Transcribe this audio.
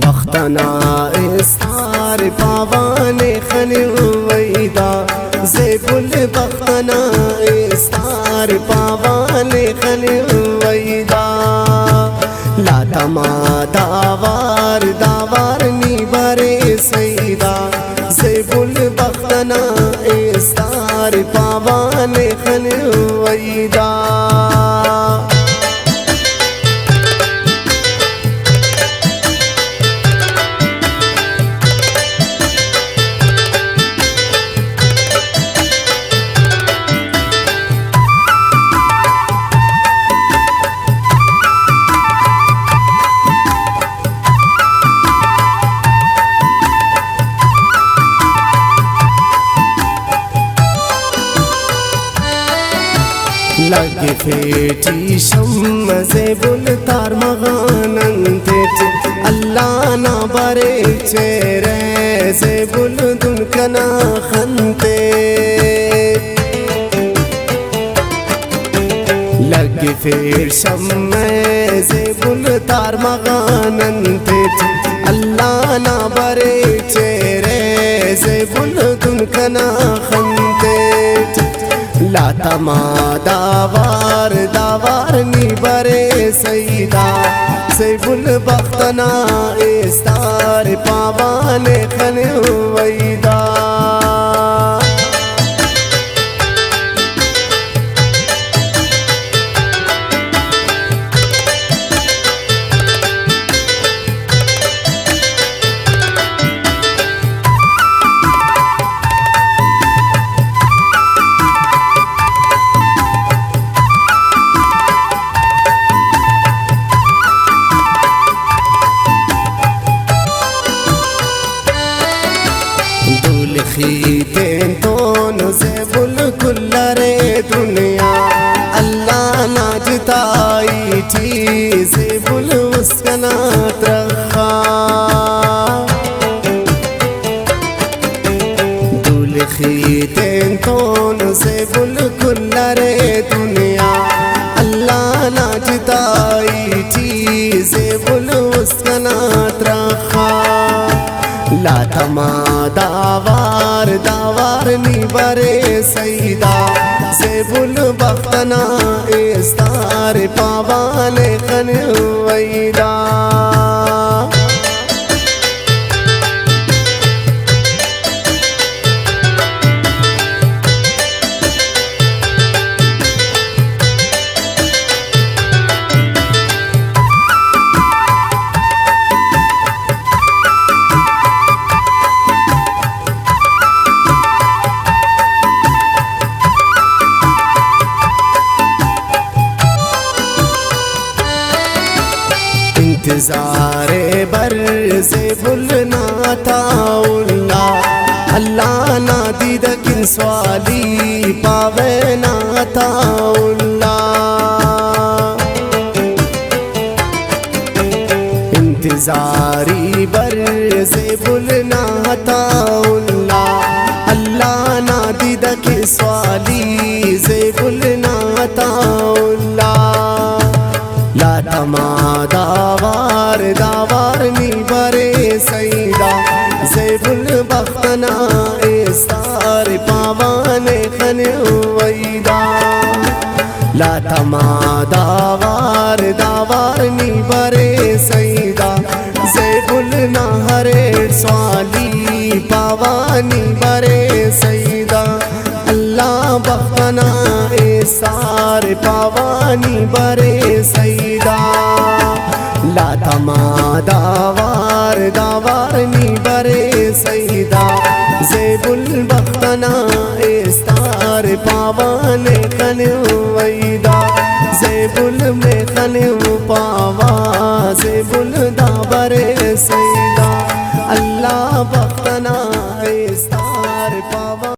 बख्तना इस्तार पावाने खने वैदा ज़ेबुल बख्तना इस्तार पावाने खने वैदा लातमा दावार दावार नी बरे सैदा ज़ेबुल बख्तना इस्तार पावाने खने वैदा लगे फेटी शम ज़ेबुल तार मगानंतेट अल्लाह ना बरे चेरे ज़ेबुल दुनकना खंते लगे फेर शम ज़ेबुल तार मगानंतेट अल्लाह ना बरे चेरे ज़ेबुल दुनकना खंते लातमा दावार दावार नी बरे सईदा ज़ेबुल बख्तना इस्तार पावाने खने वैदा खीतें दोनों ज़ेबुल कुल्लरे दुनिया अल्लाह ना जिताई थी ज़ेबुल उसका ना रखा दुल खीतें दोनों ज़ेबुल कुल्लरे दुनिया अल्लाह ना जिताई थी ज़ेबुल उसका ना रखा लातमा दावार दावार नी बरे सईदा ज़ेबुल बख्तना इस्तार पावाने खने वैदा इंतज़ारे बर ज़ेबुल नाताउल्ला अल्लाह ना दीद किन स्वाली पावे नाताउल्ला इंतज़ारी बर ज़ेबुल नाताउल्ला अल्लाह ना दीद किन स्वाली ज़ेबुल नाताउल्ला लातमा दावार दावार नी बरे सईदा ज़ेबुल बख्तना इस्तार पावाने खने वैदा लातमा दावार दावार नी बरे सईदा ज़ेबुल नाहरे स्वाली पावानी बरे सईदा अल्लाह बख्तना इस्तार पावानी बरे सईदा लातमा दावार दावार नी बरे सईदा ज़ेबुल बख्तना इस्तार पावाने खने वैदा ज़ेबुल में खने पावा ज़ेबुल दा बरे सईदा अल्लाह बख्तना